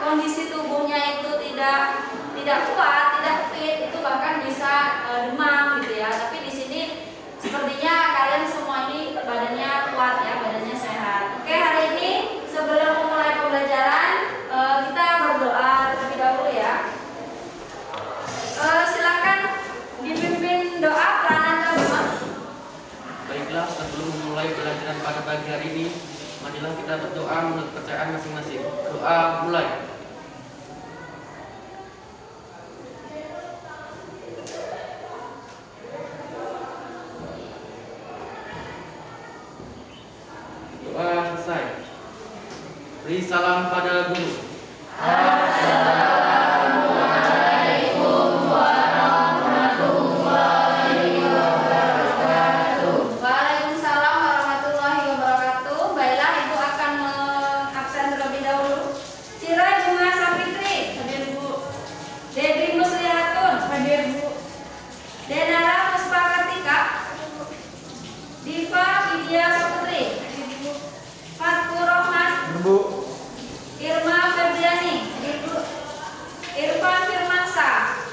kondisi tubuhnya itu tidak kuat, tidak fit, itu bahkan bisa demam gitu ya. Tapi di sini sepertinya kalian semua ini badannya kuat ya, badannya sehat. Oke, hari ini sebelum memulai pembelajaran kita berdoa terlebih dahulu ya. Silakan dipimpin doa Prananda Bima. Baiklah, sebelum memulai pelajaran pada pagi hari ini, marilah kita berdoa menurut kepercayaan masing-masing. Doa mulai. Doa selesai. Beri salam pada guru.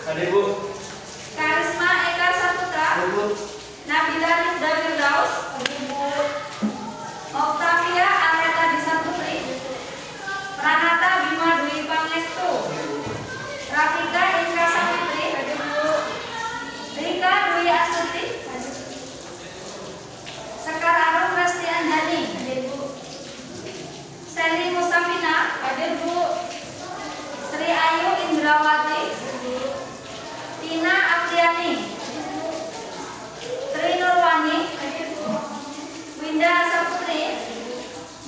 Hadir Bu. Karisma Eka Saputra. Hadir Bu. Nabila Rizda Firdaus. Hadir Bu. Octavia Areta Disa Putri. Pranata Bima Dwi Pangestu. Rafika Eka Saputri. Hadir Bu. Rika Dwi Astuti. Sekar Arum Resti Anjani. Hadir Bu. Seli Musafina. Hadir Bu. Sri Ayu Indrawati. Tina Apriani, Tri Nurwani, Winda Saputri,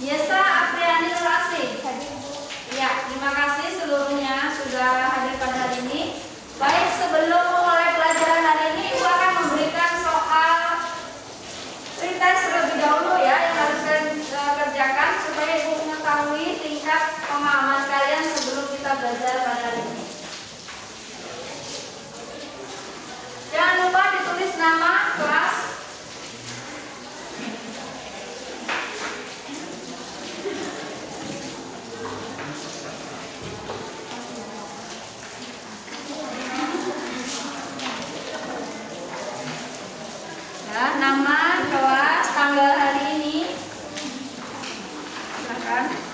Yesa Apriani Nurasi. Ya, terima kasih seluruhnya sudah hadir pada hari ini. Baik, sebelum memulai pelajaran hari ini, Ibu akan memberikan soal pretest terlebih dahulu ya yang harus kerjakan supaya Ibu mengetahui tingkat pemahaman kalian sebelum kita belajar pada hari ini. Jangan lupa ditulis nama kelas. Ya, nama, kelas, tanggal hari ini. Silakan.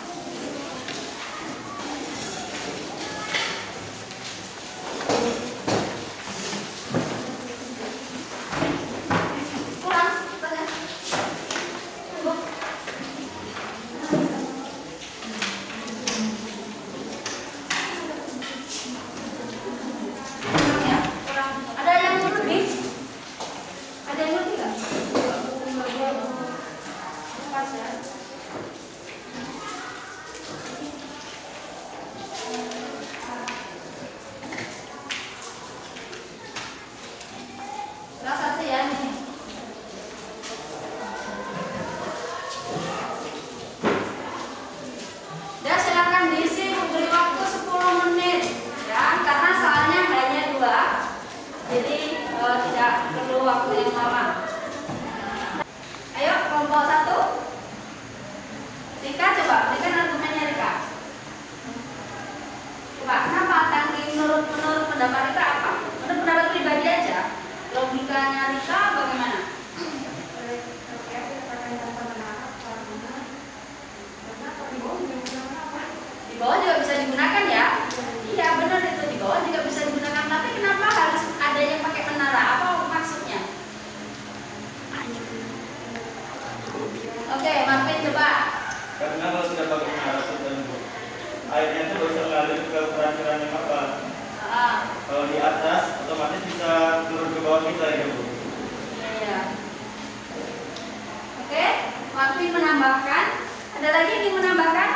Airnya itu bisa mengalir ke peran-peran yang apa? Kalau di atas otomatis bisa turun ke bawah kita ya Bu. Iya. Oke, Marvin menambahkan. Ada lagi yang ingin menambahkan?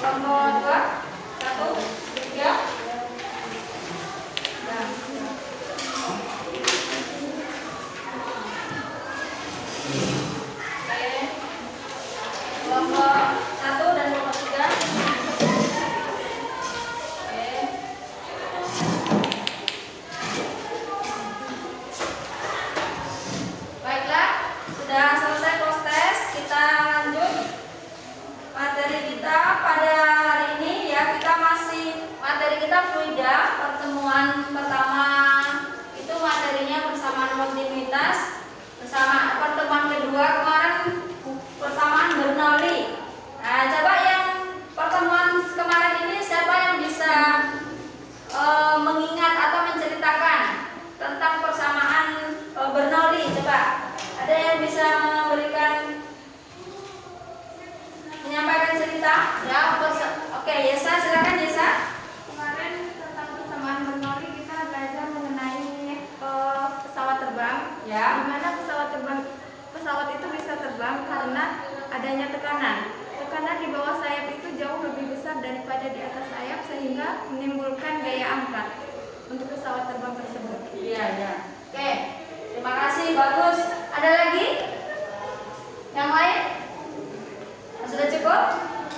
Kelompok 2, 1, 3. Nah. Oke. Kelompok 1 dan kelompok 3. Oke. Baiklah, sudah selesai close test. Kita lanjut materi kita pada hari ini ya. Kita masih materi kita fluida. Pertemuan pertama itu materinya persamaan kontinuitas. Bersama pertemuan kedua kemarin persamaan Bernoulli. Nah, coba yang pertemuan kemarin ini siapa yang bisa mengingat atau menceritakan tentang persamaan Bernoulli? Coba, ada yang bisa menyampaikan cerita? Ya, oke, Yesa, silakan Yesa. Kemarin tentang persamaan Bernoulli kita belajar mengenai pesawat terbang. Ya. Di mana pesawat itu bisa terbang karena adanya tekanan. Tekanan di bawah sayap itu jauh lebih besar daripada di atas sayap sehingga menimbulkan gaya angkat untuk pesawat terbang tersebut. Iya, ya. Oke, terima kasih, bagus. Ada lagi? Yang lain? Sudah cukup?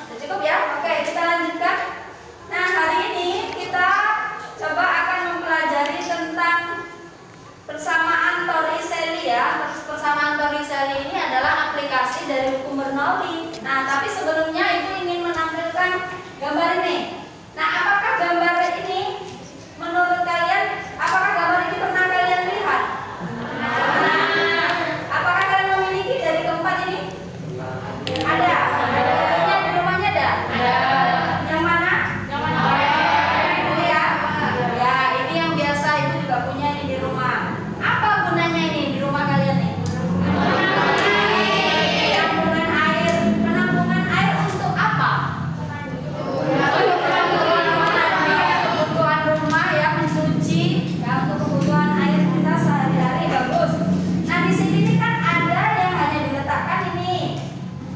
Sudah cukup ya? Oke, kita lanjutkan. Nah, hari ini kita coba akan mempelajari tentang persamaan Torricelli ya. Persamaan Torricelli ini adalah aplikasi dari hukum Bernoulli. Nah, tapi sebelumnya Ibu ingin menampilkan gambar ini. Nah, apakah gambar ini menurut kalian, apakah gambar ini pernah kalian lihat? Nah, apakah kalian memiliki dari keempat ini? Ada. Di rumahnya ada? Yang mana? Yang mana? Itu ya. Ya, ini yang biasa Ibu juga punya ini di rumah. Apa gunanya ini di rumah kalian nih? Penampungan air. Penampungan air untuk apa? Kebutuhan rumah ya, mencuci ya, untuk kebutuhan air kita sehari-hari. Bagus. Nah, di sini nih kan ada yang hanya diletakkan ini.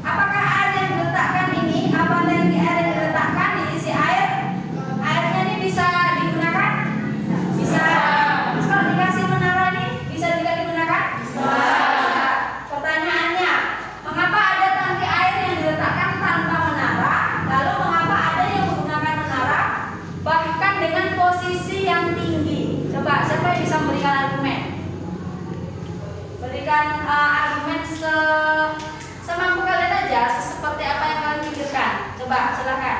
Apakah air yang diletakkan ini, apa tangki air yang diletakkan diisi air? Airnya ini bisa digunakan? Bisa. Terus kalau dikasih menara ini bisa juga digunakan? Bisa. Pertanyaannya, mengapa ada tangki air yang diletakkan tanpa menara? Lalu mengapa ada yang menggunakan menara bahkan dengan posisi yang tinggi? Coba siapa yang bisa memberikan argumen? Berikan argumen semampu kalian aja, seperti apa yang kalian pikirkan. Coba silakan.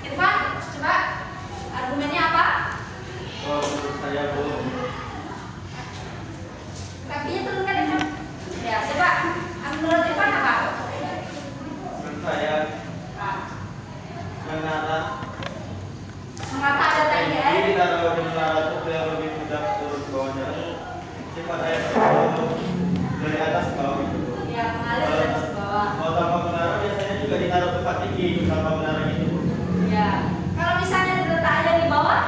Irfan, coba argumennya apa? Oh, menurut saya Bu, Kakinya turunkan Irfan. Ya, coba. Menurut Irfan apa? menurut saya menara Mengapa ada tangki air? ini ditaruh di menara itu biar lebih mudah turun ke bawahnya. Sifat air itu dari atas ke bawah itu. Ya, mengalir dari atas ke bawah. Kalau tanpa menara biasanya juga ditaruh tempat tinggi tanpa menara gitu. Ya. Kalau misalnya diletak aja di bawah,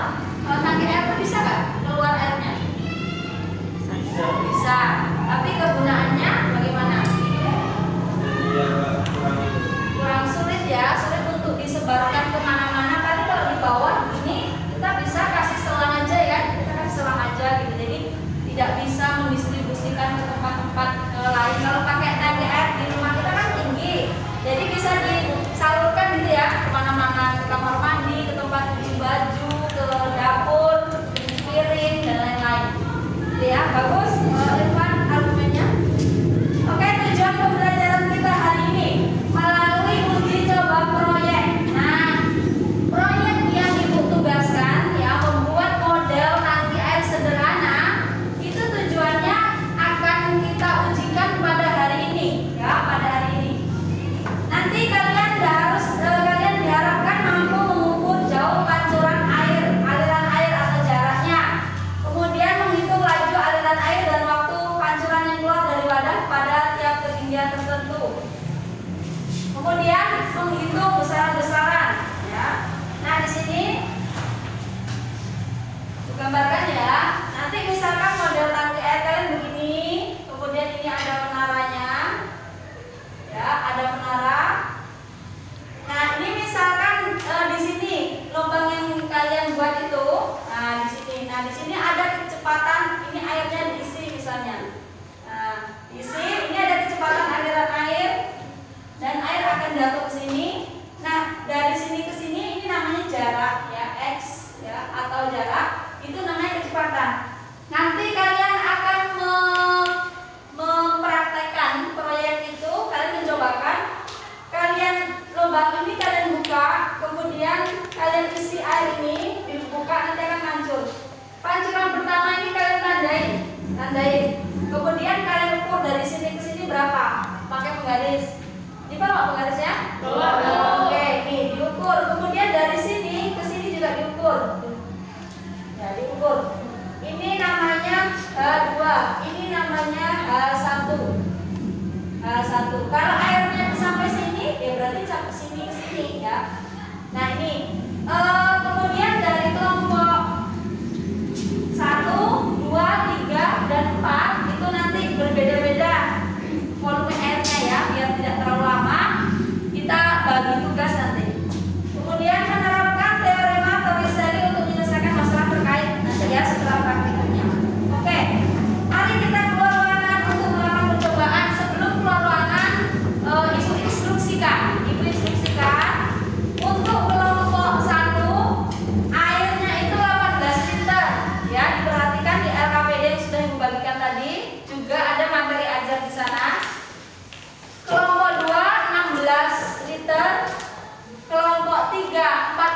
kalau tangki air itu bisa nggak keluar airnya? Bisa. Bisa. Tapi kegunaannya bagaimana? Jadi ya kurang itu. Kurang sulit ya, sulit untuk disebarkan kemana-mana. Tadi kalau di bawah ini kita bisa kasih selang aja ya, kita kasih selang aja gitu. Jadi tidak bisa mendistribusikan ke tempat-tempat lain. Kalau pakai tangki air di rumah kita kan tinggi, jadi bisa disalurkan gitu ya kemana-mana, ke kamar mandi, ke tempat cuci baju, ke dapur, cuci piring dan lain-lain. Gitu ya, bagus. Irfan argumennya?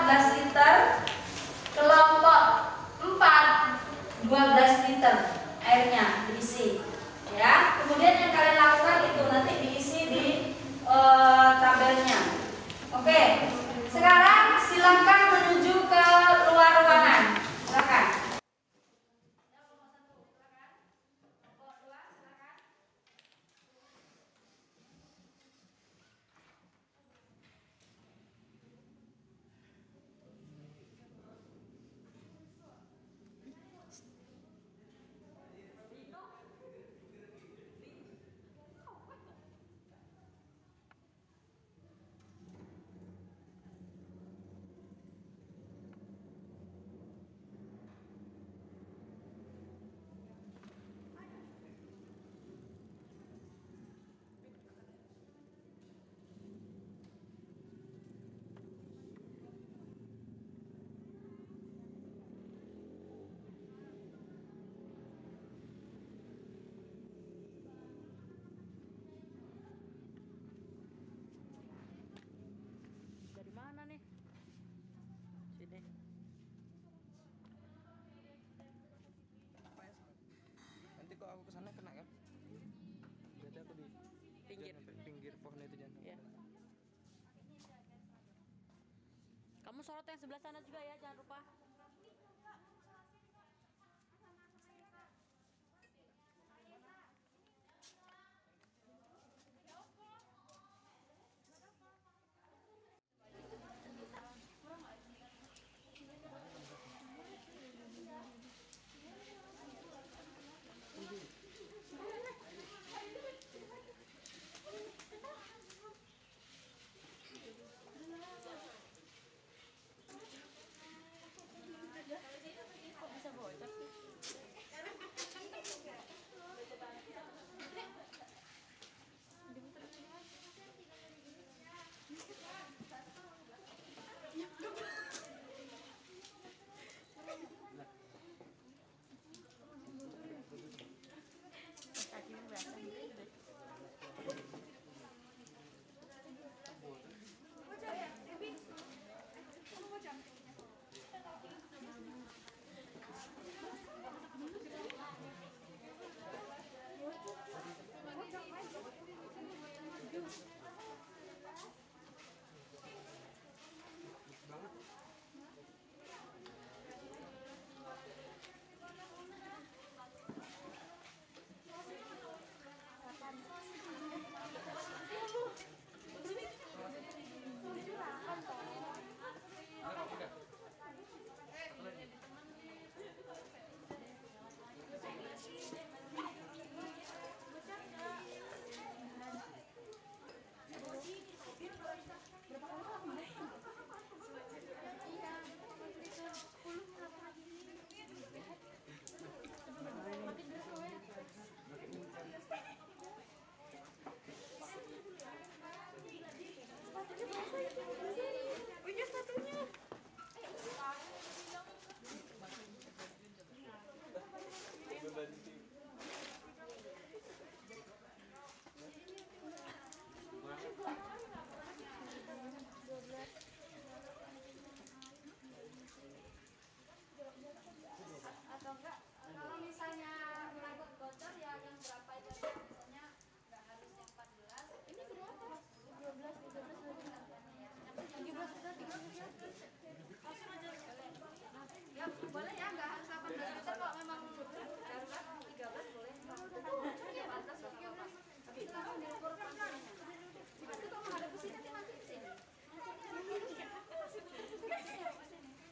14 liter, kelompok 4 12 liter airnya diisi ya. Kemudian yang kalian lakukan itu nanti diisi di tabelnya. Oke, sekarang silakan menuju ke luar ruangan. Silakan. Dari mana nih? Sini. Nanti kok aku kesana kena kan? Berarti aku di Pinggir. pinggir pohon itu jangan. Iya. Kamu sorot yang sebelah sana juga ya, jangan lupa. Kok bisa bocor sih? Kakimu berasa gitu. Atau enggak, kalau misalnya takut bocor ya yang berapa itu pokoknya nggak harus yang 14. Ini berapa? 12, 13, ya boleh ya, nggak harus 18 liter kok, memang darurat 13 boleh. Ya pantas loh, tapi itu langsung diukur konsumennya. Itu kalau ada ke sini nanti ke sini.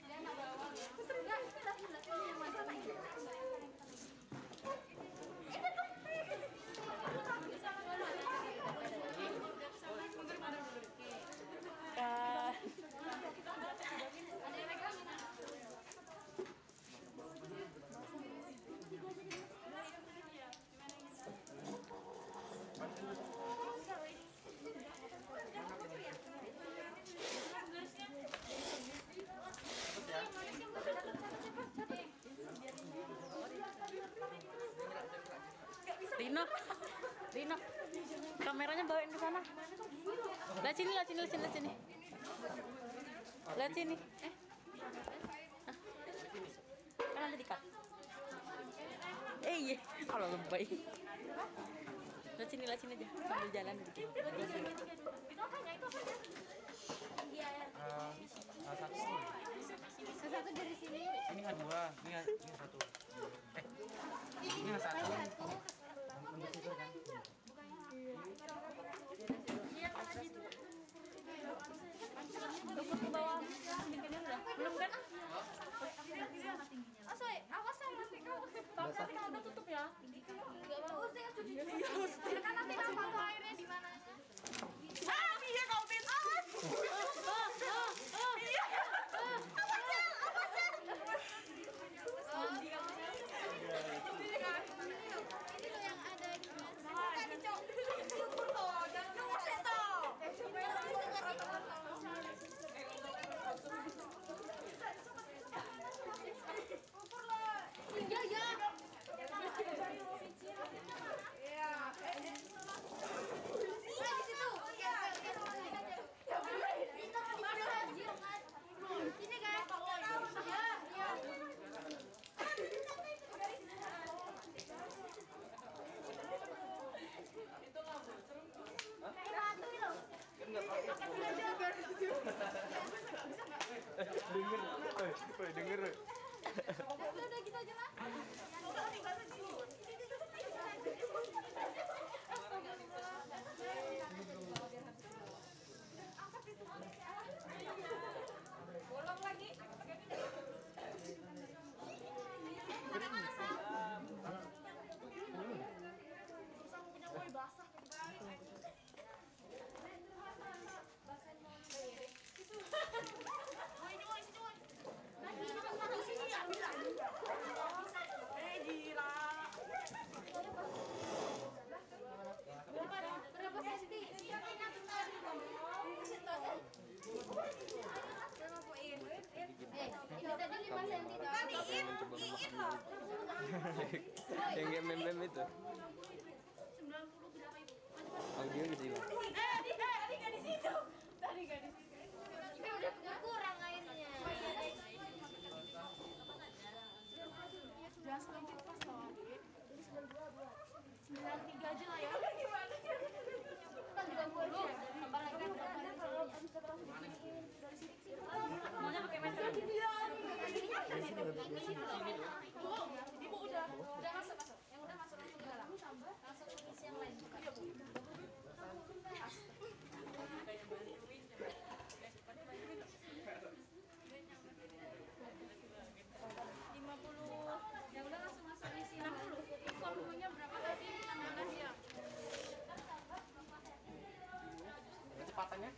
Dia nggak bawa ya. Enggak, itu lagi yang masalah ini. Rino, Rino, kameranya bawain ke sana. Lah sini. Lihat sini. Kan ada di cut. Iya, kalau lebay. Lihat sini aja sambil jalan gitu. Itu apanya? Itu apanya? Satu dari sini. Ini H2, ini satu. Ini satu. Ke bawah. Belum kan? Awas nanti kamu. Tapi udah tutup ya. Kan nanti nampak airnya di mana? Iya kau bin. Ini loh yang ada di mana? Ukur toh, jangan nunggu ukur lah. Ya. Di situ. Sini kan? Ya. Denger. Udah gitu aja lah. Bolong lagi. Yang mem itu. 90 berapa itu? Oh, dia di sini. Tadi nggak di situ. Ini udah kurang airnya. Jangan selingkuh pas toh. 93 aja lah ya. Kan 20. Apalagi Maunya pakai meter. Ibu udah masuk. Yang udah masuk langsung dalam. Langsung isi yang lain. Iya, Bu. 50. Ya udah langsung masuk isi 60. Volumenya berapa tadi? 16 ya. Kecepatannya?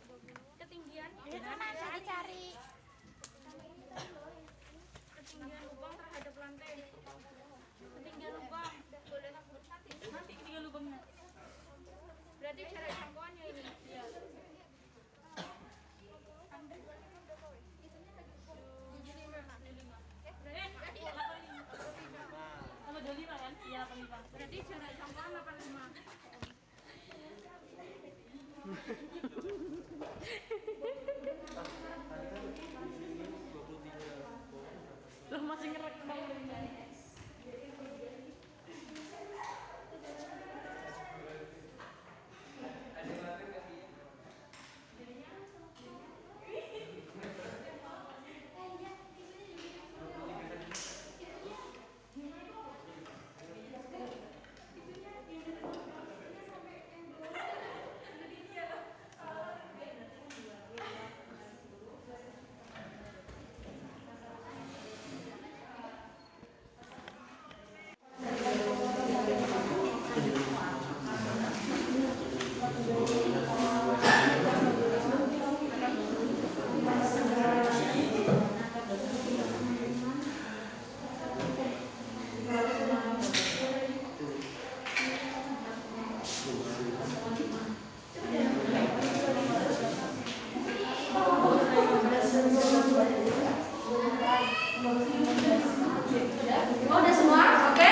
Ketinggian. Mana cari-cari. Ketinggian lubang terhadap lantai. Ketinggian lubang. Boleh nanti ketinggian lubangnya. Berarti cara jangkauannya ini. Iya. Sama 25 kan? Iya 85. Berarti jarak jangkauan 85. Lo masih ngerek banget. Oh, udah semua? Oke.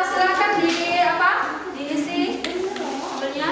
Silakan diisi mobilnya.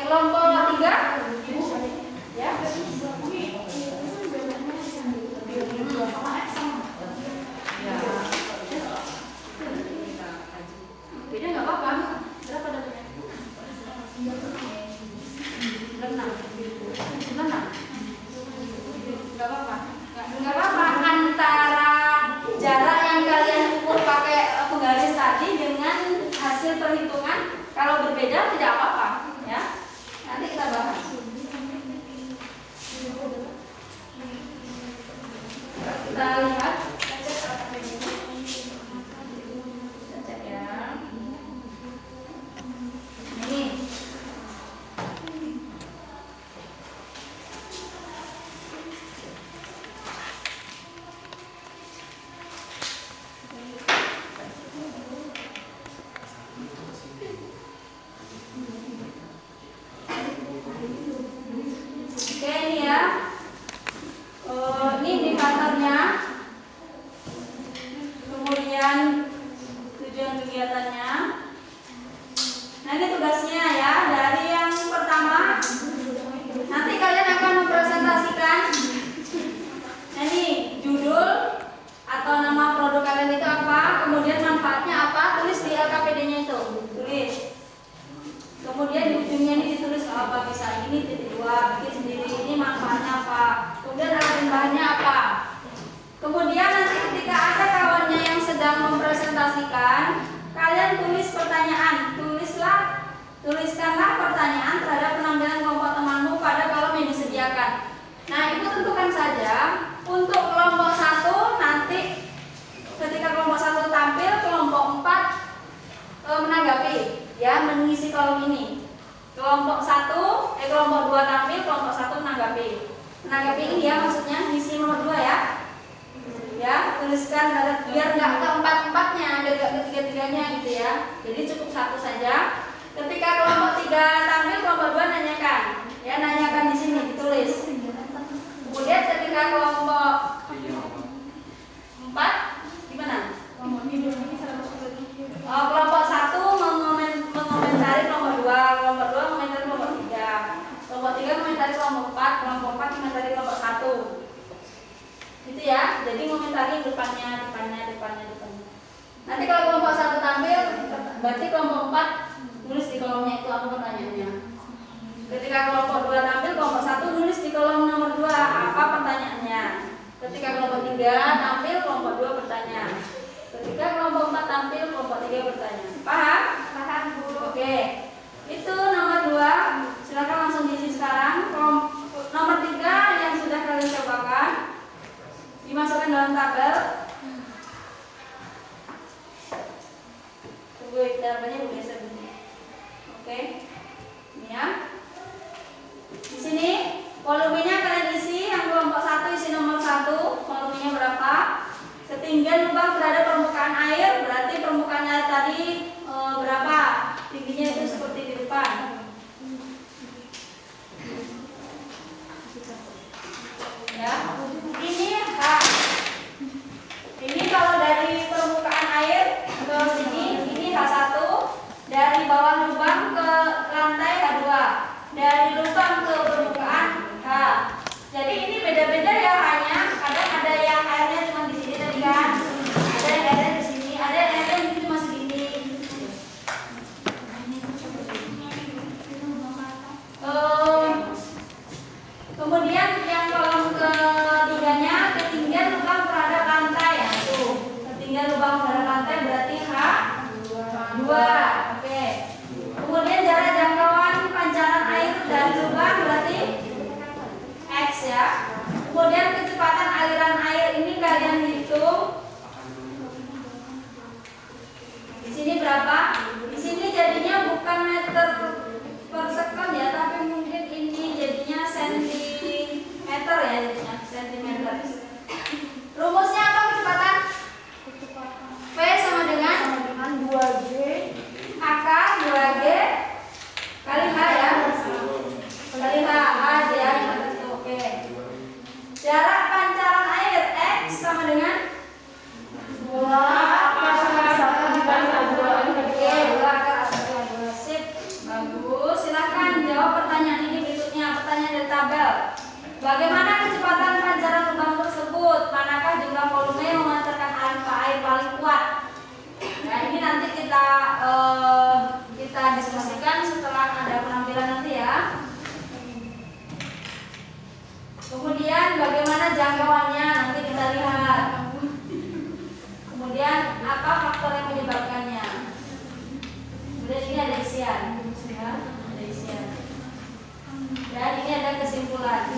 kelompok 3 ya. Beda nggak apa-apa. Berapa dapatnya? 6. Nggak apa-apa. Nggak apa-apa. Antara jarak yang kalian ukur pakai penggaris tadi dengan hasil perhitungan, kalau berbeda tidak apa-apa, ya. Nanti kita bahas. Kita lihat. Cek ya. Ini. Oke, ini ya. Ini indikatornya. Kemudian tujuan kegiatannya. Nah, ini tugasnya ya. Dari yang pertama, nanti kalian akan mempresentasikan. Nah, ini judul atau nama produk kalian itu apa, kemudian manfaatnya apa, tulis di LKPD-nya itu. Tulis. Kemudian di ujungnya ini ditulis apa, bisa ini titik 2, bikin sendiri, ini manfaatnya apa, kemudian alat bahannya apa. Kemudian nanti ketika ada kawannya yang sedang mempresentasikan, kalian tulis pertanyaan, tuliskanlah pertanyaan terhadap penampilan kelompok temanmu pada kolom yang disediakan. Nah, itu tentukan saja untuk kelompok 1 nanti ketika kelompok 1 tampil, kelompok 4 menanggapi, ya, mengisi kolom ini. Kelompok 2 tampil, kelompok 1 menanggapi. Menanggapi ini ya, maksudnya misi nomor 2 ya. Ya, tuliskan biar nggak ke 4-4-nya, ada ke 3-3-nya gitu ya. Jadi cukup 1 saja. Ketika kelompok 3 tampil, kelompok 2 nanyakan. Ya, nanyakan di sini ditulis. Kemudian ketika kelompok 4 gimana? Kelompok 1 mengomentari kelompok 2, kelompok 2 mengomentari kelompok 3, kelompok 3 mengomentari kelompok 4, kelompok 4 mengomentari kelompok 1. Gitu ya. Jadi mengomentari depannya. Nanti kalau kelompok 1 tampil, berarti kelompok 4 tulis di kolomnya itu apa pertanyaannya. Ketika kelompok 2 tampil, kelompok 1 nulis di kolom nomor 2 apa pertanyaannya. Ketika kelompok 3 tampil, kelompok 2 bertanya. Ketika kelompok 4 tampil, kelompok 3 bertanya. Paham? Paham, Bu. Oke. Itu nomor 2. Silakan langsung diisi sekarang. Nomor 3 yang sudah kalian cobakan dimasukkan dalam tabel. Tunggu tabelnya bergeser dulu. Oke. Ini ya. Di sini volumenya kalian isi, yang kelompok 1 isi nomor 1, volumenya berapa? Ketinggian lubang terhadap permukaan air, berarti permukaan air tadi berapa? Tingginya itu seperti di depan. Ya. Ini H. Ini kalau dari permukaan air ke sini, ini H1. Dari bawah lubang ke lantai H2. Dari lubang ke permukaan H. Jadi ini beda-beda ya hanya. Kadang ada yang airnya cuma di sini tadi kan. Ada yang airnya di sini, ada yang airnya mungkin cuma segini. Kemudian yang kolom ketiganya, ketinggian lubang terhadap lantai ya, tuh. Ketinggian lubang terhadap lantai berarti H2. Oke. Kemudian jarak jangkauan pancaran air dari nanti kita diskusikan setelah ada penampilan nanti ya. Kemudian bagaimana jangkauannya nanti kita lihat. Kemudian apa faktor yang menyebabkannya. Kemudian ini ada isian, ya, ada isian. Dan ini ada kesimpulan.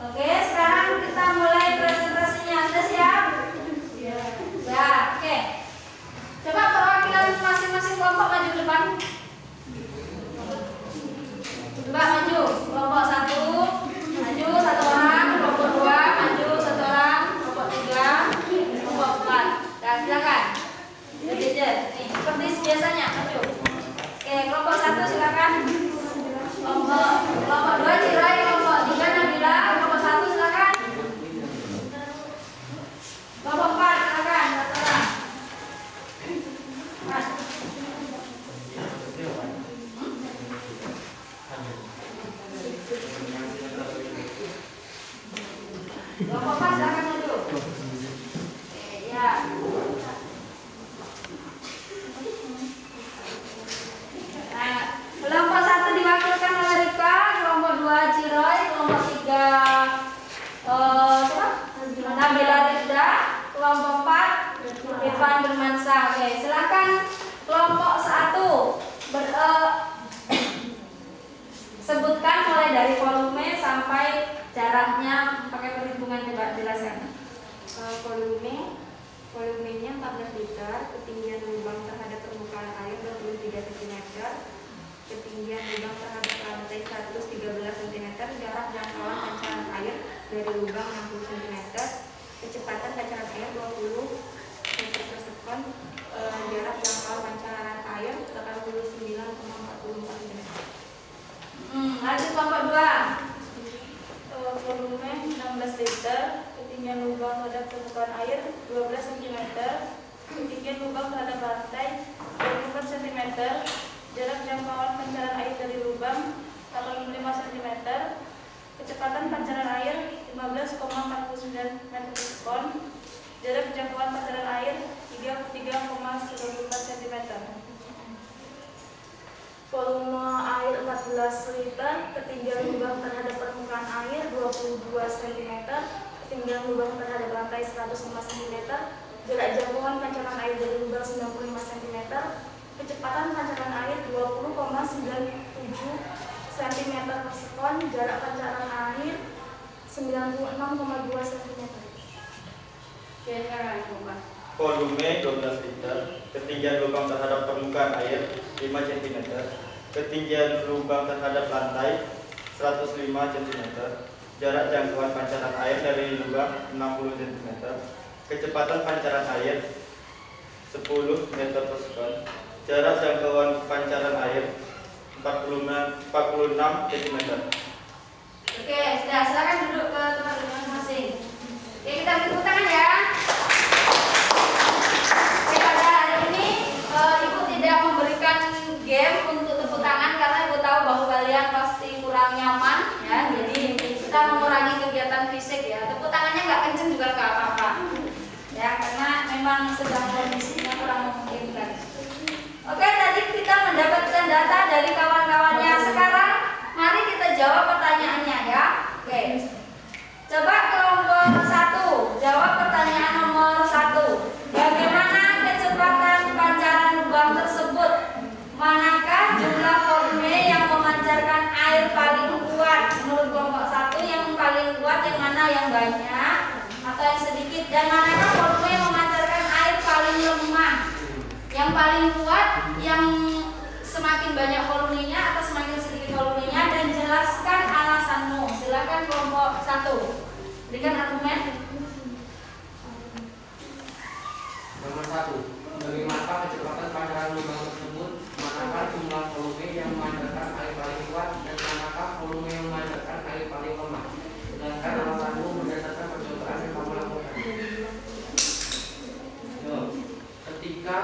Oke, sekarang kita mulai presentasinya. Anda siap? Ya, oke. Coba perwakilan masing-masing kelompok maju ke depan. Coba maju. Kelompok 1 maju 1 orang, kelompok 2 maju 1 orang, kelompok 3, kelompok 4. Nah, silakan. Berjejer. Nih, seperti biasanya maju. Oke, kelompok 1 silakan. Kelompok 2 Cirai, kelompok 3 Nabila, kelompok 1 silakan. Kelompok 4 silakan. 1 orang. Mas. Kelompok 4 silakan maju. Ya. Nah, kelompok 1 diwakilkan oleh Rika, kelompok 2 Ciroy, kelompok 3 Nabila Rizda, kelompok 4 Irfan Bermansyah. Oke, silakan kelompok 1 sebutkan mulai dari volume sampai jaraknya pakai perhitungan, coba jelaskan. Volumenya 14 liter, ketinggian lubang terhadap permukaan air 23 cm, ketinggian lubang terhadap lantai 113 cm, jarak jangkauan pancaran air dari lubang 60 cm, kecepatan pancaran air 20 meter per sekon, jarak jangkauan pancaran air 89,44 cm. Lanjut kelompok 2. Volume 16 liter, ketinggian lubang terhadap permukaan air 12 cm, ketinggian lubang terhadap lantai 24 cm, jarak jangkauan pancaran air dari lubang 85 cm, kecepatan pancaran air 15,49 meter per sekon, jarak jangkauan pancaran air 33,94 cm. Volume air 14 liter, ketinggian lubang terhadap permukaan air 22 cm, ketinggian lubang terhadap lantai 105 cm, jarak jangkauan pancaran air dari lubang 95 cm, kecepatan pancaran air 20,97 cm per sekon, jarak pancaran air 96,2 cm. Oke, sekarang coba. Volume 12 liter, ketinggian lubang terhadap permukaan air 5 cm, ketinggian lubang terhadap lantai 105 cm, jarak jangkauan pancaran air dari lubang 60 cm, kecepatan pancaran air 10 meter per sekon, jarak jangkauan pancaran air 46 cm. Oke, sudah, silakan duduk ke tempat masing-masing. Oke, kita beri tepuk tangan ya. Oke, pada hari ini Ibu tidak memberikan game untuk tepuk tangan karena Ibu tahu bahwa kalian pasti kurang nyaman ya. Jadi kita mengurangi kegiatan fisik ya. Tepuk tangannya nggak kenceng juga nggak apa-apa ya, karena memang sedang kondisinya kurang memungkinkan. Oke, tadi kita mendapatkan data dari kawan-kawannya. Sekarang mari kita jawab pertanyaannya ya. Oke. Coba kelompok 1 jawab pertanyaan nomor 1. Bagaimana kecepatan pancaran lubang tersebut? Manakah jumlah volume yang memancarkan air paling kuat? Menurut kelompok 1 yang paling kuat yang mana, yang banyak atau yang sedikit? Dan manakah volume yang memancarkan air paling lemah? Yang paling kuat, yang semakin banyak volumenya atau semakin sedikit volumenya? Dan jelaskan alasanmu. Silakan kelompok 1. Berikan argumen. Nomor 1. Bagaimanakah kecepatan pancaran lubang tersebut? Manakah jumlah volume yang memancarkan air paling kuat dan manakah volume yang memancarkan air paling lemah? Jelaskan alasanmu berdasarkan percobaan yang kamu lakukan. Ketika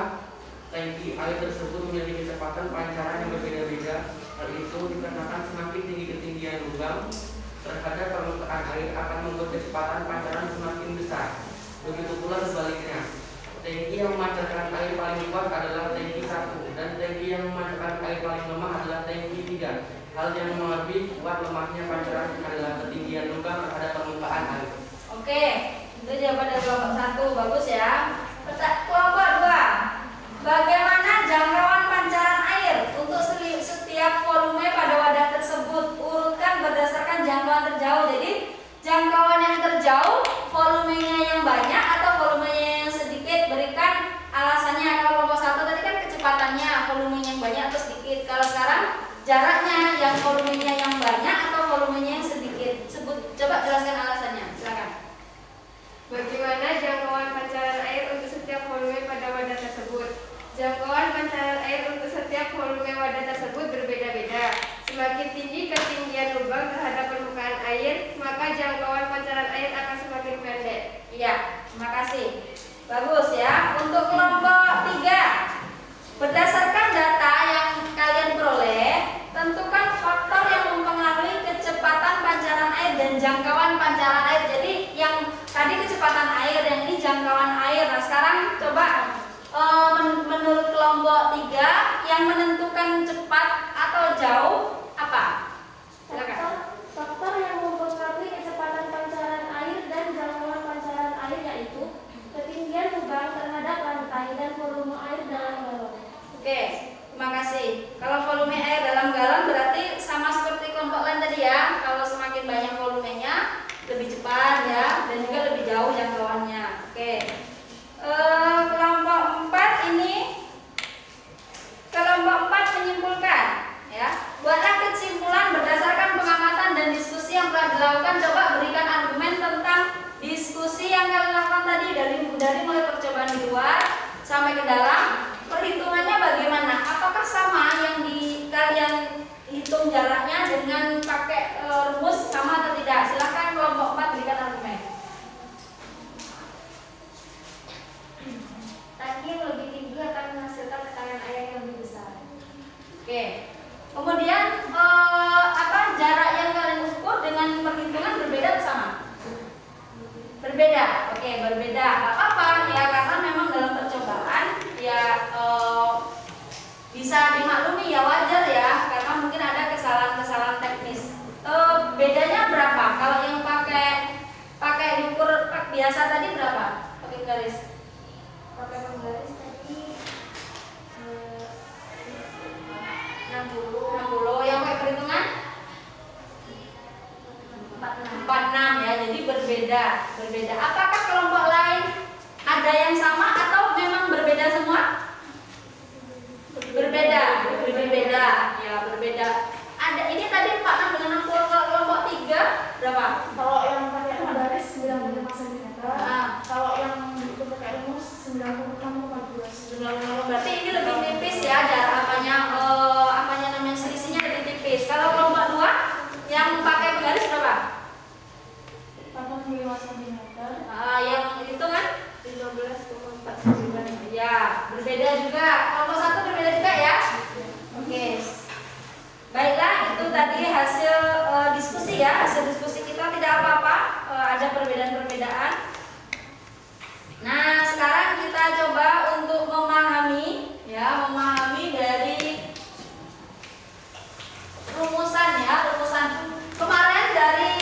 tangki air tersebut memiliki kecepatan pancaran yang berbeda-beda, hal itu dikarenakan semakin tinggi ketinggian lubang terhadap permukaan air akan membuat kecepatan pancaran semakin besar. Begitu pula sebaliknya, Tangki yang memancarkan air paling kuat adalah tangki 1 dan tangki yang memancarkan air paling lemah adalah tangki 3. Hal yang lebih kuat lemahnya pancaran adalah ketinggian lubang terhadap permukaan air. Oke, itu jawaban dari kelompok 1. Bagus ya. Kelompok 2. Bagaimana jangkauan pancaran air untuk setiap volume pada wadah tersebut? Urutkan berdasarkan jangkauan terjauh. Jadi jangkauan yang terjauh, volumenya yang banyak atau volumenya yang sedikit? Berikan alasannya. Kalau kelompok 1 tadi kan kecepatannya, volumenya yang banyak atau sedikit. Kalau sekarang jaraknya, yang volumenya yang banyak atau volumenya yang sedikit? Coba jelaskan alasannya. Silakan. Bagaimana jangkauan pancaran air untuk setiap volume pada wadah tersebut? Jangkauan pancaran air untuk setiap volume wadah tersebut berbeda-beda. Semakin tinggi ketinggian lubang terhadap permukaan air, maka jangkauan pancaran air akan semakin pendek. Iya, terima kasih. Bagus ya. Untuk kelompok 3, berdasarkan data yang kalian peroleh, tentukan faktor yang mempengaruhi kecepatan pancaran air dan jangkauan pancaran air. Jadi yang tadi kecepatan air, yang ini jangkauan air. Nah sekarang coba menurut kelompok 3 yang menentukan cepat atau jauh apa? Silakan. Faktor yang mempengaruhi kecepatan pancaran air dan jangkauan pancaran air yaitu ketinggian lubang terhadap lantai dan volume air dalam galon. Oke, terima kasih. Kalau volume air dalam galon berarti sama seperti kelompok lain tadi ya. Kalau semakin banyak volumenya lebih cepat ya, dan juga lebih jauh jangkauannya. Oke. Kelompok 4 ini, kelompok 4 menyimpulkan ya. Buatlah kesimpulan berdasarkan pengamatan dan diskusi yang telah dilakukan. Coba berikan argumen tentang diskusi yang kalian lakukan tadi dari mulai percobaan di luar sampai ke dalam. Perhitungannya bagaimana? Apakah sama yang kalian hitung jaraknya dengan pakai rumus sama atau tidak? Silakan kelompok 4 berikan argumen. Tangki yang lebih tinggi akan menghasilkan tekanan air yang lebih besar. Oke. Kemudian jarak yang kalian ukur dengan perhitungan berbeda atau sama? Berbeda. Oke, berbeda. Gak apa-apa ya, karena memang dalam percobaan ya bisa dimaklumi ya, wajar ya, karena mungkin ada kesalahan-kesalahan teknis. Bedanya berapa? Kalau yang pakai diukur biasa tadi berapa? Pakai garis. Pakai penggaris tadi 60. Yang pakai perhitungan 46 ya. Jadi berbeda. Apakah kelompok lain ada yang sama atau memang berbeda semua? Berbeda. Ya, berbeda. Ada ini tadi 46 dengan 60. Kalau kelompok 3 berapa? Kalau yang pakai penggaris 95 cm. Kalau yang itu pakai rumus 96,2. Berarti ini lebih tipis ya, jarak apanya namanya selisihnya lebih tipis. Kalau kelompok 2 yang pakai penggaris berapa? 45 cm. Yang itu kan 15,4 cm. ya, berbeda juga. Kelompok 1 berbeda juga ya. Oke. Baiklah, itu tadi hasil diskusi ya. Hasil diskusi kita tidak apa-apa, ada perbedaan-perbedaan. Nah, sekarang kita coba untuk memahami dari rumusan ya, kemarin dari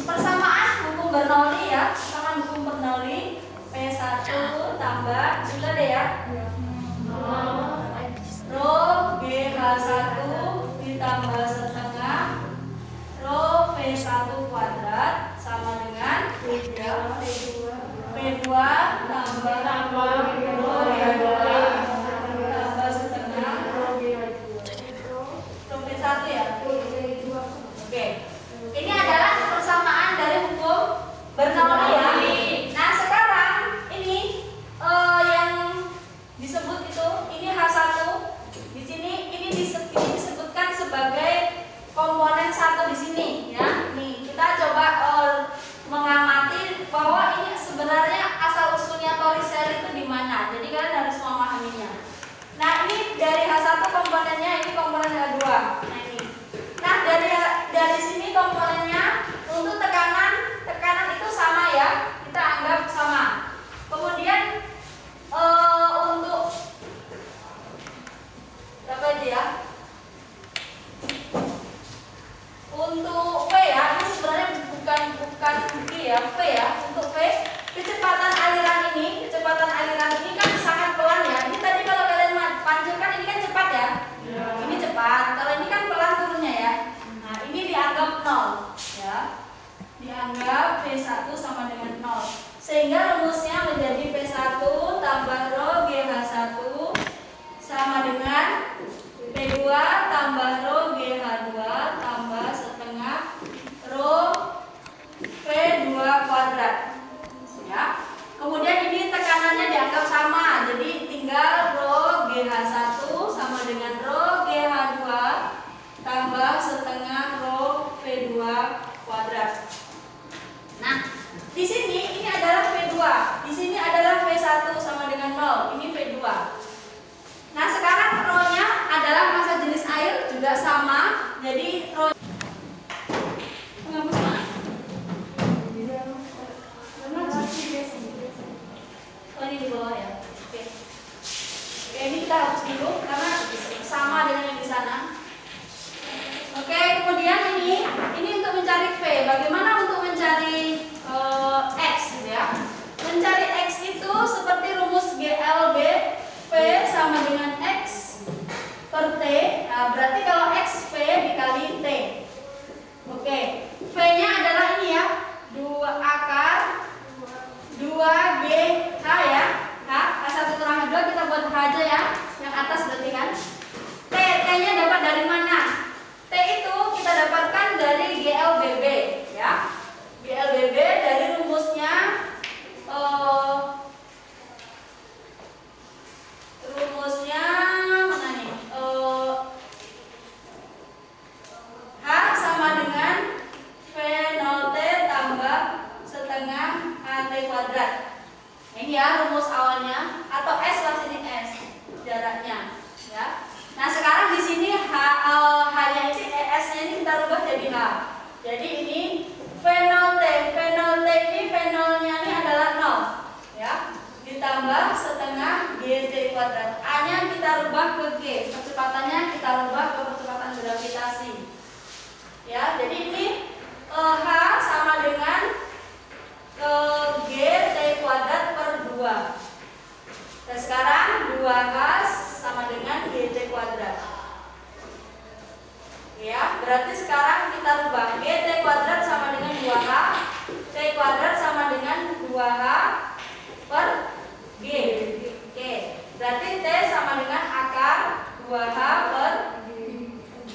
persamaan hukum Bernoulli ya, persamaan hukum Bernoulli P1 tambah sudah deh ya. Rho GH1 ditambah setengah Rho V1 kuadrat sama dengan P2 tambah Rho V2 tambah setengah Rho V1 ya. Oke. Ini adalah persamaan dari hukum Bernoulli ya. Nah sekarang ini yang disebut itu ini H1. Di sini ini disebutkan sebagai komponen 1 di sini ya. Nih kita coba mengamati bahwa ini sebenarnya asal usulnya Torricelli itu di mana. Jadi kalian harus memahaminya. Nah ini dari H1 komponennya, ini komponen H2. Nah ini. Nah dari sini komponennya untuk tekanan itu sama ya. Kita anggap sama. Kemudian P1 sama dengan 0. Sehingga rumusnya menjadi P1 tambah rho GH1 sama dengan P2 tambah rho GH2 tambah setengah rho P2 kuadrat. Ya. Kemudian ini tekanannya dianggap sama, jadi tinggal rho GH1 sama dengan rho GH2 tambah setengah rho P2 kuadrat. Nah, di sini ini adalah P2, di sini adalah P1 sama dengan 0, ini P2. Nah, sekarang rho-nya adalah massa jenis air juga sama, jadi rho penghapus mana? Oh, ini di bawah ya. Oke. Oke, ini kita hapus dulu karena sama dengan yang di sana. Oke, kemudian ini untuk mencari V. Bagaimana untuk mencari X gitu ya? Mencari X itu seperti rumus GLB V sama dengan X per T. Nah, berarti kalau X V dikali T. Oke, V-nya adalah ini ya, 2 akar 2 GH ya. H1 kurang H2 kita buat H aja ya. Yang atas berarti kan. T-nya dapat dari mana? T itu kita dapatkan dari GLBB ya. GLBB dari rumusnya mana nih? H sama dengan V0T tambah setengah AT kuadrat. Ini ya rumus awalnya, atau S lah, sini S jaraknya ya. Nah, sekarang di sini H-nya ini S-nya ini kita rubah jadi H. Jadi ini V0T ini V0-nya ini adalah 0 ya. Ditambah setengah GT kuadrat. A-nya kita rubah ke G, kecepatannya kita rubah ke kecepatan gravitasi. Ya, jadi ini H sama dengan GT kuadrat per 2. Dan sekarang 2H sama dengan GT kuadrat. Ya, berarti sekarang kita rubah GT kuadrat sama dengan 2H, T kuadrat sama dengan 2H per G. Oke, berarti T sama dengan akar 2H per G.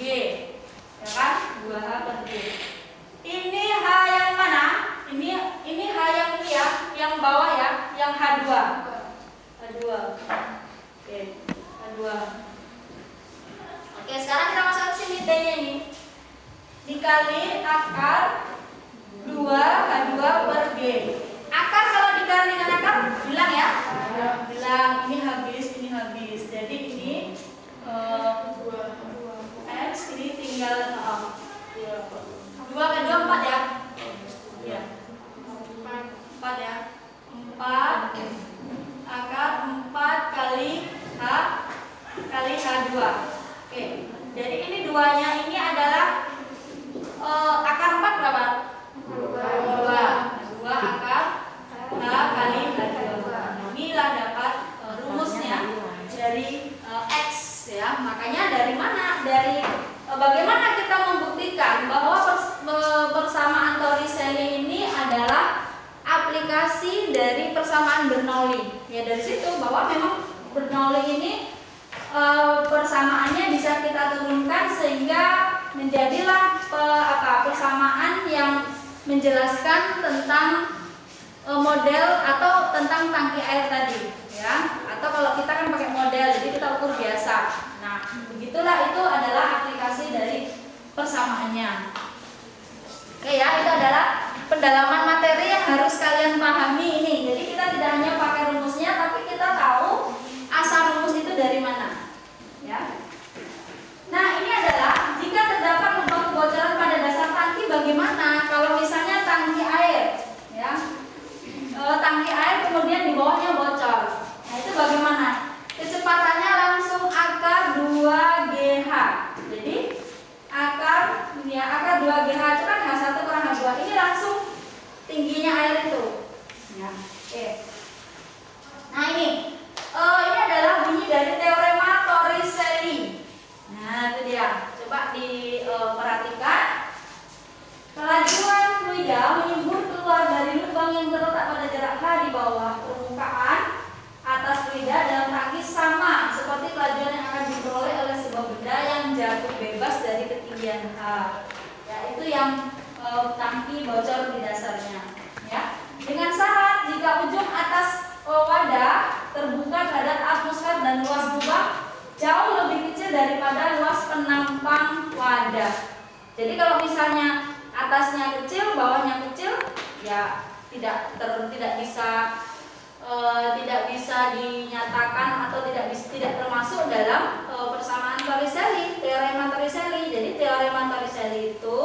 Ya kan? 2H per G. Ini H yang mana? Ini H yang ini ya, yang bawah ya, yang H2. H2. Oke, H2. Oke, sekarang kita masuk ke sini T-nya ini. Dikali akar 2H2 per G. Akar kalau dikali dengan akar bilang ya. Bilang ini habis. Jadi ini X ini tinggal 2 kan 2 4 ya. Iya. 4 ya. 4 akar 4 kali H kali H2. Oke. Jadi ini 2-nya ini adalah akar 4 berapa? 2 akar H kali H2. Inilah dapat rumusnya dari X ya. Makanya dari mana? Dari bagaimana kita membuktikan bahwa persamaan Torricelli ini adalah aplikasi dari persamaan Bernoulli. Ya, dari situ bahwa memang Bernoulli ini persamaannya bisa kita turunkan sehingga menjadilah persamaan yang menjelaskan tentang model atau tentang tangki air tadi ya. Atau kalau kita kan pakai model, jadi kita ukur biasa. Nah, begitulah, itu adalah aplikasi dari persamaannya. Oke ya, itu adalah pendalaman materi yang harus kalian pahami ini. Jadi kita tidak hanya pakai rumusnya, tapi kita tahu asal rumus itu dari mana. Ya. Nah, ini adalah jika terdapat lubang kebocoran pada dasar tangki, bagaimana kalau misalnya tangki air, ya, tangki air kemudian di bawahnya bocor. Nah, itu bagian H. Ya, itu yang tangki bocor di dasarnya. Ya, dengan syarat jika ujung atas wadah terbuka terhadap atmosfer dan luas lubang jauh lebih kecil daripada luas penampang wadah. Jadi kalau misalnya atasnya kecil, bawahnya kecil, ya tidak bisa dinyatakan atau tidak termasuk dalam persamaan Torricelli, teorema Torricelli. Jadi teorema Torricelli itu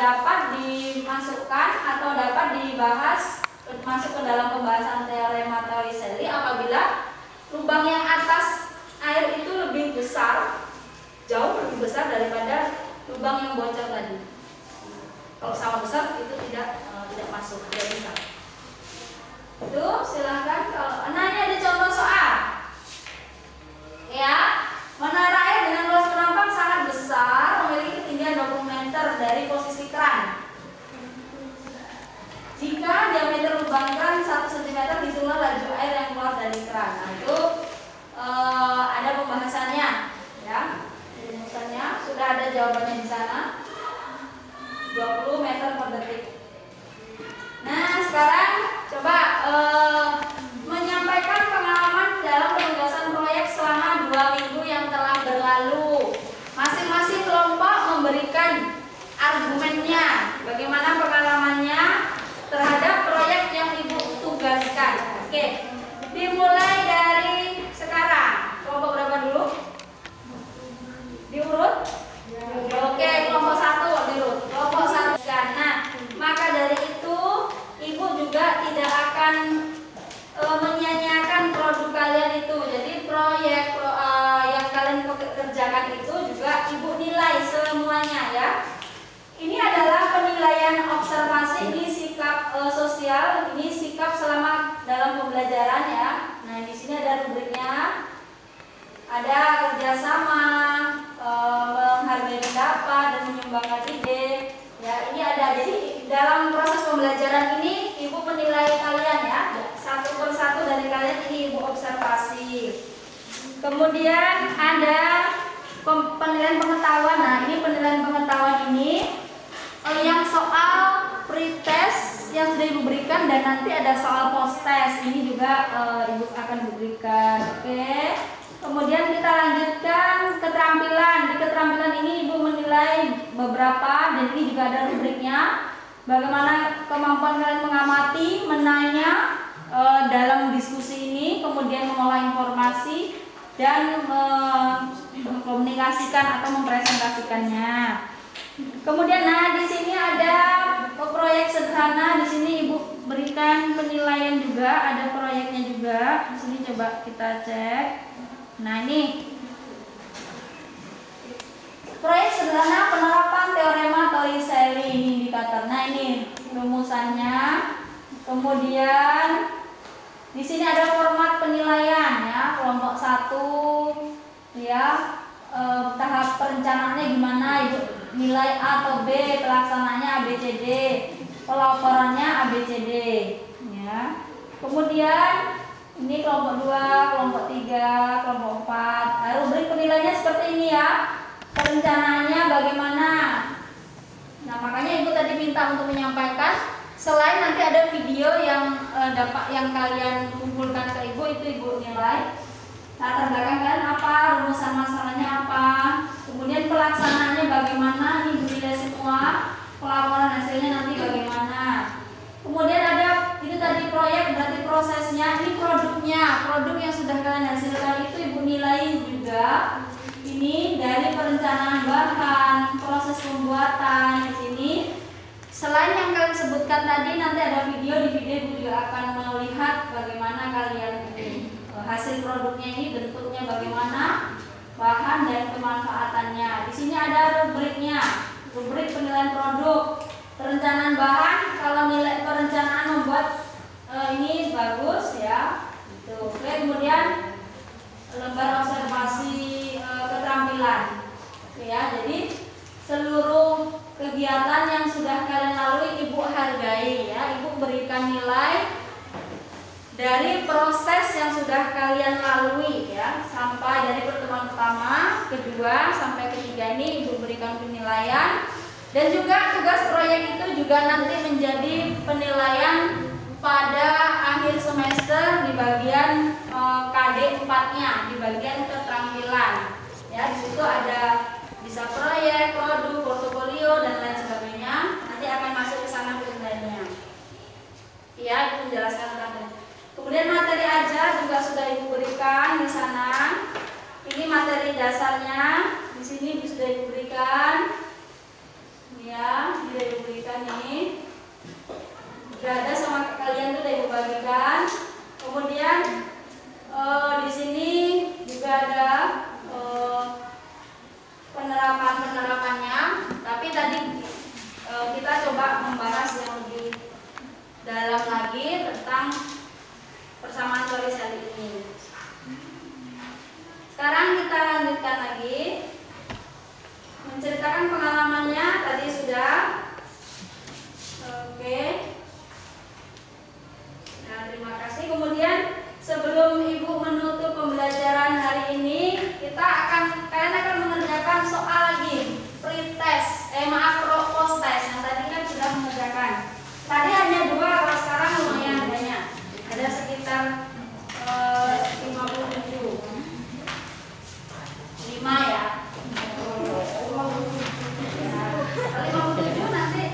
dapat dimasukkan atau dapat dibahas masuk ke dalam pembahasan teorema Torricelli apabila lubang yang atas air itu lebih besar, jauh lebih besar daripada lubang yang bocor tadi. Kalau sama besar itu tidak masuk, tidak bisa. Itu silahkan. Nah, ini ada contoh soal. Ya, menara air dengan luas penampang sangat besar, memiliki ketinggian 20 meter dari posisi keran. Jika diameter lubang keran 1 cm, hitunglah laju air yang keluar dari keran. Nah, itu ada pembahasannya, ya. Rumusannya sudah ada jawabannya di sana. 20 meter per detik. Nah, sekarang coba menyampaikan pengalaman dalam penugasan proyek selama 2 minggu yang telah berlalu. Masing-masing kelompok memberikan argumennya, bagaimana pengalamannya terhadap proyek yang Ibu tugaskan. Oke, dimulai dari sekarang. Kelompok berapa dulu? Diurut? Oke, kelompok 1 diurut. Kelompok 1. Nah, maka dari itu Ibu juga tidak akan menyanyiakan produk kalian itu. Jadi proyek yang kalian kerjakan itu juga Ibu nilai semuanya, ya. Ini adalah penilaian observasi, ini sikap sosial, ini sikap selama dalam pembelajaran, ya. Nah, di sini ada rubriknya, ada kerjasama, menghargai pendapat dan menyumbangkan ide. Ya, ini ada. Jadi dalam proses pembelajaran ini Ibu menilai kalian, ya. Satu persatu dari kalian ini Ibu observasi. Kemudian ada penilaian pengetahuan. Nah, ini penilaian pengetahuan ini yang soal pretest yang sudah Ibu berikan dan nanti ada soal post test. Ini juga Ibu akan berikan. Oke. Kemudian kita lanjutkan keterampilan. Di keterampilan ini Ibu menilai beberapa dan ini juga ada rubriknya. Bagaimana kemampuan kalian mengamati, menanya dalam diskusi ini, kemudian mengolah informasi dan mengkomunikasikan atau mempresentasikannya. Kemudian, nah di sini ada proyek sederhana. Di sini Ibu berikan penilaian juga, ada proyeknya juga. Di sini coba kita cek. Nah, ini proyek sederhana penerapan teorema Torricelli, ini indikator. Nah, ini rumusannya. Kemudian di sini ada format penilaian, ya. Kelompok 1, ya. Tahap perencanaannya gimana, Ibu nilai A atau B, pelaksanaannya ABCD, pelaporannya ABCD, ya. Kemudian ini kelompok 2, kelompok 3, kelompok 4. Nah, rubrik penilaiannya seperti ini, ya. Perencanaannya bagaimana? Nah, makanya Ibu tadi minta untuk menyampaikan. Selain nanti ada video yang kalian kumpulkan ke Ibu, itu Ibu nilai. Latar belakang kalian apa, rumusan masalahnya apa, kemudian pelaksanaannya bagaimana, ini nilai semua, pelaporan hasilnya nanti bagaimana. Kemudian ada itu tadi proyek, berarti prosesnya, ini produknya, produk yang sudah kalian hasilkan itu Ibu nilai juga. Ini dari perencanaan bahan, proses pembuatan di sini. Selain yang kalian sebutkan tadi, nanti ada video, di video Ibu juga akan melihat bagaimana kalian ini hasil produknya ini bentuknya bagaimana, bahan dan pemanfaatannya. Di sini ada rubriknya, rubrik penilaian produk, perencanaan bahan. Kalau nilai perencanaan membuat ini bagus, ya. Itu. Oke, kemudian lembar observasi keterampilan. Oke, ya. Jadi seluruh kegiatan yang sudah kalian lalui Ibu hargai, ya. Ibu berikan nilai dari proses yang sudah kalian lalui, ya, sampai dari pertemuan pertama, kedua, sampai ketiga ini Ibu berikan penilaian. Dan juga tugas proyek itu juga nanti menjadi penilaian pada akhir semester di bagian KD 4-nya, di bagian keterampilan. Ya, di situ ada bisa proyek, produk, portofolio dan lain sebagainya. Nanti akan masuk ke sana penilaiannya. Ya, itu menjelaskan tentang. Kemudian materi ajar juga sudah Ibu berikan di sana. Ini materi dasarnya. Di sini sudah Ibu berikan. Ya, sudah Ibu berikan ini. Sudah ada sama kalian tuh Ibu bagikan. Kemudian di sini juga ada penerapannya. Tapi tadi kita coba membahas yang lebih dalam lagi tentang persamaan Torricelli ini. Sekarang kita lanjutkan lagi menceritakan pengalamannya. Tadi sudah. Oke. Nah, terima kasih. Kemudian sebelum Ibu menutup pembelajaran hari ini, kalian akan mengerjakan soal lagi, pretest. Post test yang tadi kan sudah mengerjakan. Tadi hanya 2, kalau sekarang lumayan banyak. Ada sekitar 57. 5 ya. 57 nanti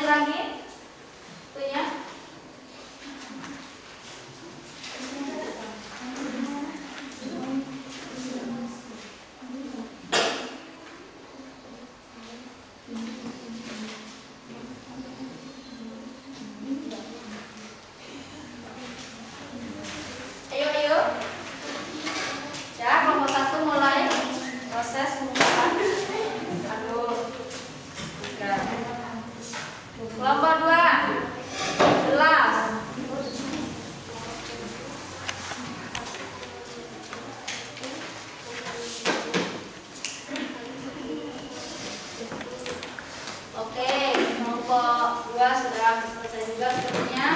dikurangi itunya. Ayo. Ya, kelompok 1 mulai proses pengumpulan. Aduh. Enggak. Kelompok 2 jelas. Oke, kelompok 2 sudah selesai juga sepertinya.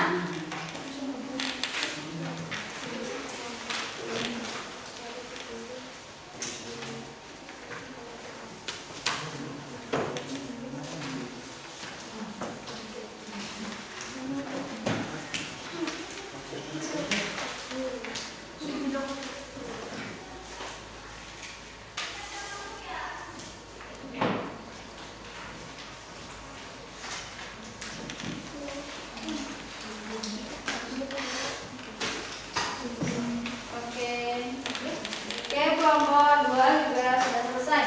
Oke, kelompok 2 juga sudah selesai.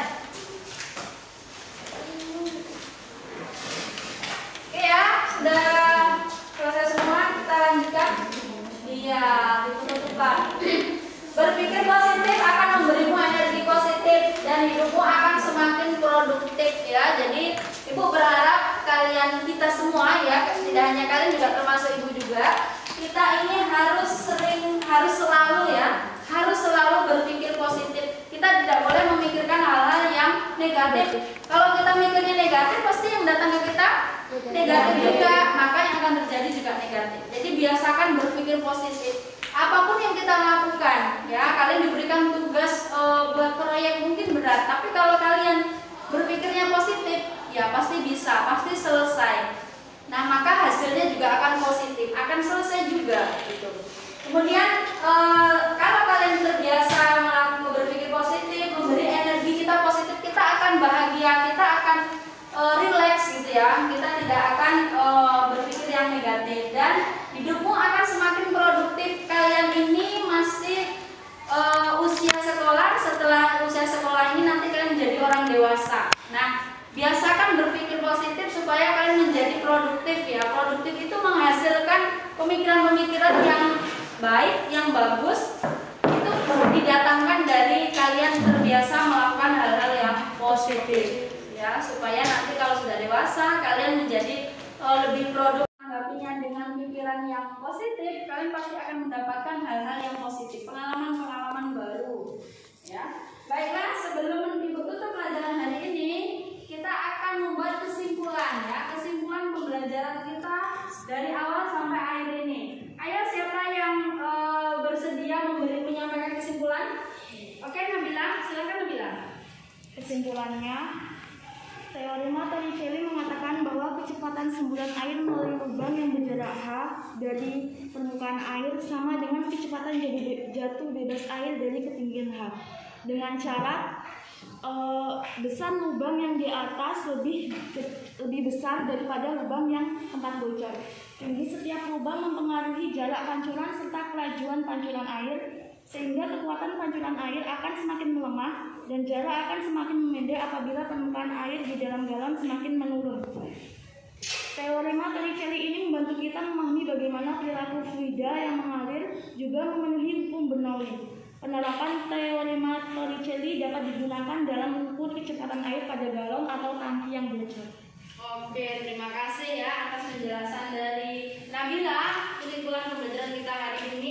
Oke ya, sudah selesai semua. Kita lanjutkan. Iya, ditutup-tutupkan. Berpikir positif akan memberimu energi positif dan hidupmu akan semakin produktif ya. Jadi Ibu berharap kalian, kita semua ya, tidak hanya kalian juga termasuk Ibu juga, kita ini harus selalu berpikir positif. Kita tidak boleh memikirkan hal-hal yang negatif. Kalau kita mikirnya negatif, pasti yang datang ke kita negatif juga, maka yang akan terjadi juga negatif. Jadi biasakan berpikir positif. Apapun yang kita lakukan, ya kalian diberikan tugas buat proyek mungkin berat, tapi kalau kalian berpikirnya positif, ya pasti bisa, pasti selesai. Nah maka hasilnya juga akan positif, akan selesai juga gitu. Kemudian kalau kalian terbiasa berpikir positif, memberi energi kita positif, kita akan bahagia, kita akan relax gitu ya. Kita tidak akan berpikir yang negatif dan hidupmu akan semakin produktif. Kalian ini masih usia sekolah, setelah usia sekolah ini nanti kalian menjadi orang dewasa. Nah, biasakan berpikir positif supaya kalian menjadi produktif ya. Produktif itu menghasilkan pemikiran-pemikiran yang baik, yang bagus. Itu didatangkan dari kalian terbiasa melakukan hal-hal yang positif ya, supaya nanti kalau sudah dewasa kalian menjadi lebih produktif. Menanggapinya dengan pikiran yang positif, kalian pasti akan mendapatkan hal-hal yang positif, pengalaman-pengalaman baru ya. Baiklah, sebelum Ibu tutup pelajaran hari ini, kita akan membuat kesimpulan ya, kesimpulan pembelajaran kita dari awal sampai akhir ini. Ayo, siapa yang bersedia menyampaikan kesimpulan? Oke, Nabila, silakan Nabila. Kesimpulannya, teorema Torricelli mengatakan bahwa kecepatan semburan air melalui lubang yang berjarak h dari permukaan air sama dengan kecepatan jatuh bebas air dari ketinggian h, dengan syarat besar lubang yang di atas lebih besar daripada lubang yang tempat bocor. Tinggi setiap lubang mempengaruhi jarak pancuran serta kelajuan pancuran air, sehingga kekuatan pancuran air akan semakin melemah dan jarak akan semakin memendek apabila permukaan air di dalam galon semakin menurun. Teorema Torricelli ini membantu kita memahami bagaimana perilaku fluida yang mengalir juga memenuhi hukum Bernoulli. Penerapan teorema Torricelli dapat digunakan dalam mengukur kecepatan air pada galon atau tangki yang bocor. Oke, terima kasih ya atas penjelasan dari Nabila. Kesimpulan pembelajaran kita hari ini